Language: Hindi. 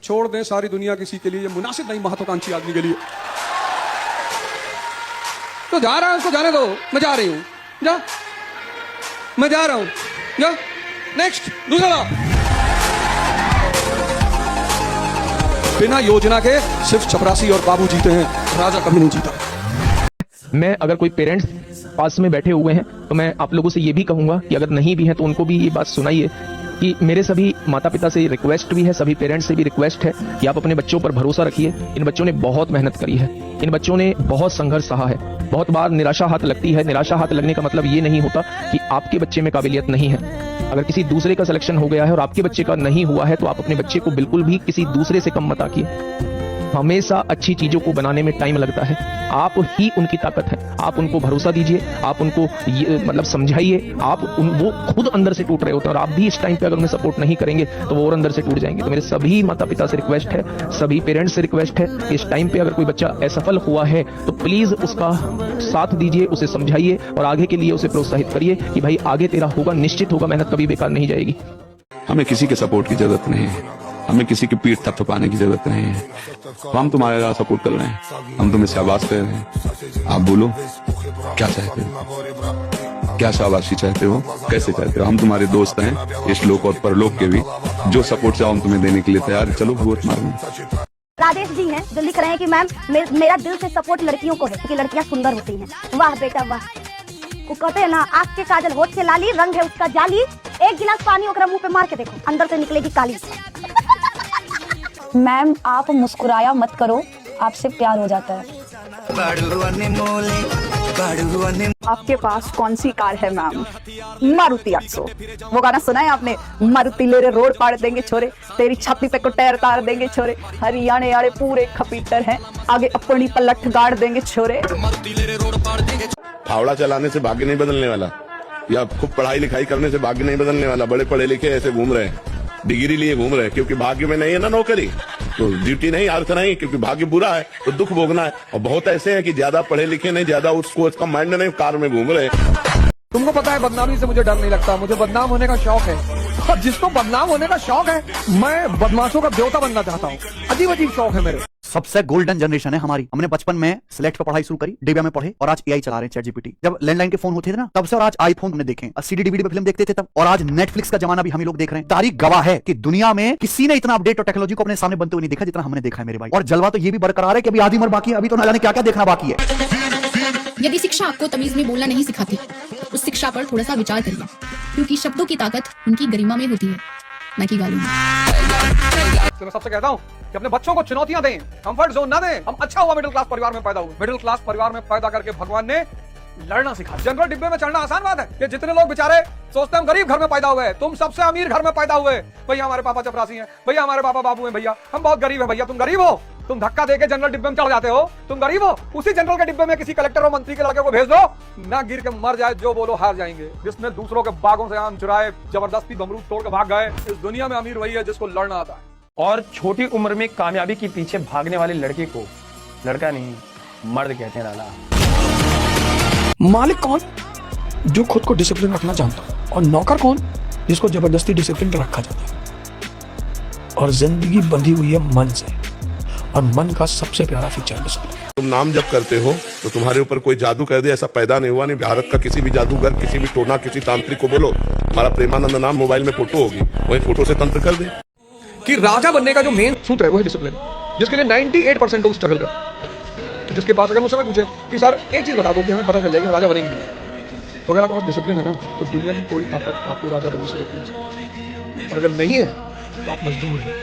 छोड़ दें सारी दुनिया किसी के लिए, ये मुनासिब नहीं महत्वाकांक्षी आदमी के लिए। तो जा रहा हूं, उसको जाने दो, मैं जा रही हूं, जा, मैं जा रहा हूं, जा, नेक्स्ट दूसरा। बिना योजना के सिर्फ चपरासी और बाबू जीते हैं, राजा कभी नहीं जीता। मैं अगर कोई पेरेंट्स पास में बैठे हुए हैं तो मैं आप लोगों से ये भी कहूंगा कि अगर नहीं भी है तो उनको भी ये बात सुनाइए कि मेरे सभी माता पिता से रिक्वेस्ट भी है, सभी पेरेंट्स से भी रिक्वेस्ट है कि आप अपने बच्चों पर भरोसा रखिए। इन बच्चों ने बहुत मेहनत करी है, इन बच्चों ने बहुत संघर्ष सहा है। बहुत बार निराशा हाथ लगती है। निराशा हाथ लगने का मतलब ये नहीं होता कि आपके बच्चे में काबिलियत नहीं है। अगर किसी दूसरे का सिलेक्शन हो गया है और आपके बच्चे का नहीं हुआ है तो आप अपने बच्चे को बिल्कुल भी किसी दूसरे से कम मत आकिए। हमेशा अच्छी चीजों को बनाने में टाइम लगता है, आप ही उनकी ताकत है। आप उनको भरोसा दीजिए, आप उनको मतलब समझाइए। वो खुद अंदर से टूट रहे होते हैं और आप भी इस टाइम पे अगर उन्हें सपोर्ट नहीं करेंगे तो वो और अंदर से टूट जाएंगे। तो मेरे सभी माता पिता से रिक्वेस्ट है, सभी पेरेंट्स से रिक्वेस्ट है, इस टाइम पे अगर कोई बच्चा असफल हुआ है तो प्लीज उसका साथ दीजिए, उसे समझाइए और आगे के लिए उसे प्रोत्साहित करिए कि भाई आगे तेरा होगा, निश्चित होगा, मेहनत कभी बेकार नहीं जाएगी। हमें किसी के सपोर्ट की जरूरत नहीं है, हमें किसी की पीठ थपथपाने की जरूरत नहीं है। हम तुम्हारे साथ सपोर्ट कर रहे हैं, हम तुम्हें शाबाश कर रहे हैं। आप बोलो क्या चाहते हो, क्या शाबाशी चाहते हो, कैसे चाहते हो। हम तुम्हारे दोस्त हैं, इस लोक और परलोक के भी। जो सपोर्ट चाहो हम तुम्हें देने के लिए तैयार। चलो भगवत मारो। राजेश जी हैं जो लिख रहे हैं कि मैम मेरा दिल से सपोर्ट लड़कियों को है क्योंकि लड़कियां सुंदर होती हैं। वाह बेटा वाह। वो कहते हैं ना, आँख के काजल होठ के लाली, रंग है उसका जाली, एक गिलास पानी ओकरा मुंह पे मार के देखो, अंदर से निकलेगी काली। मैम आप मुस्कुराया मत करो, आपसे प्यार हो जाता है। आपके पास कौन सी कार है मैम? मारुति 800। वो गाना सुना है आपने? मारुति ले रे रोड पाड़ देंगे छोरे, तेरी छाती पे को टायर तार देंगे छोरे, हरियाणे आड़े पूरे खपीटर हैं, आगे अपनी पलट गाड़ देंगे छोरे। फावड़ा चलाने से भाग्य नहीं बदलने वाला, या खूब पढ़ाई लिखाई करने से भाग्य नहीं बदलने वाला। बड़े पढ़े लिखे ऐसे घूम रहे हैं, डिग्री लिए घूम रहे हैं, क्योंकि भाग्य में नहीं है ना नौकरी, तो ड्यूटी नहीं, अर्थ नहीं, क्योंकि भाग्य बुरा है तो दुख भोगना है। और बहुत ऐसे हैं कि ज्यादा पढ़े लिखे नहीं, ज्यादा उसको उसका माइंड नहीं, कार में घूम रहे हैं। तुमको पता है बदनामी से मुझे डर नहीं लगता, मुझे बदनाम होने का शौक है। और जिसको बदनाम होने का शौक है, मैं बदमाशों का देवता बनना चाहता हूँ। अजीब अजीब शौक है मेरे। सबसे गोल्डन जनरेशन है हमारी। हमने बचपन में सिलेक्ट पर पढ़ाई शुरू करी, डिबिया में पढ़े और आज एआई चला रहे हैं, चैट जीपीटी। जब लैंडलाइन के फोन होते थे ना तब से और आज आईफोन हमने देखे, सीडी डीवीडी पे फिल्म देखते थे तब, और आज नेटफ्लिक्स का जमाना भी हम ही लोग देख रहे हैं। तारीख गवाह है कि दुनिया में किसी ने इतना अपडेट और टेक्नोलॉजी को अपने सामने बनते हुए नहीं देखा जितना हमने देखा है मेरे भाई। और जलवा तो ये भी बरकरार है कि अभी आधी उम्र बाकी है, अभी तो ना जाने क्या क्या देखना बाकी है। यदि शिक्षा आपको तमीज में बोलना नहीं सिखाती, उस शिक्षा पर थोड़ा सा विचार करिए, क्योंकि शब्दों की ताकत उनकी गरिमा में होती है, न कि गालों में। तो मैं सबसे कहता हूँ कि अपने बच्चों को चुनौतियां दें, कंफर्ट जोन ना दें। हम अच्छा हुआ मिडिल क्लास परिवार में पैदा हुए। मिडिल क्लास परिवार में पैदा करके भगवान ने लड़ना सिखा। जनरल डिब्बे में चढ़ना आसान बात है कि जितने लोग बेचारे सोचते हैं हम गरीब घर में पैदा हुए, तुम सबसे अमीर घर में पैदा हुए। भैया हमारे पापा चपरासी हैं, भैया हमारे पापा बाबू हैं, भैया हम बहुत गरीब हैं। भैया तुम गरीब हो, तुम धक्का देके जनरल डिब्बे में चढ़ जाते हो, तुम गरीब हो। उसी जनरल के डिब्बे में किसी कलेक्टर और मंत्री के लड़के को भेज दो, ना गिर के मर जाए, जो बोलो हार जाएंगे। जिसने दूसरों के बागों से आम चुराए, जबरदस्ती अमरूद तोड़ के भाग गए। इस दुनिया में अमीर वही है जिसको लड़ना आता है। और छोटी उम्र में कामयाबी के पीछे भागने वाले लड़के को लड़का नहीं, मर्द कहते हैं। लाला मालिक कौन? जो खुद को डिसिप्लिन रखना जानता है, और नौकर कौन? जिसको जबरदस्ती डिसिप्लिन पर रखा जाता है। और जिंदगी बंधी हुई है मन से, और मन का सबसे प्यारा फीचर डिसिप्लिन। तुम नाम जब करते हो तो तुम्हारे ऊपर कोई जादू कर दे, ऐसा पैदा नहीं हुआ। नहीं, भारत का किसी भी जादूगर, किसी भी टोना, किसी तांत्रिक को बोलो हमारा प्रेमानंद नाम मोबाइल में फोटो होगी, वही फोटो से तंत्र कर दे। कि राजा बनने का जो मेन सूत्र है वो है डिसिप्लिन, जिसके लिए 98% लोग स्ट्रगल कर। जिसके पास अगर मुझसे पूछे कि सर एक चीज बता दो कि हमें पता चल जाएगा राजा बनेंगे, तो अगर आपके पास डिसिप्लिन है ना तो दुनिया की कोई ताकत आपको राजा बनने से रोक नहीं सकती। और अगर नहीं है तो आप मजदूर हैं।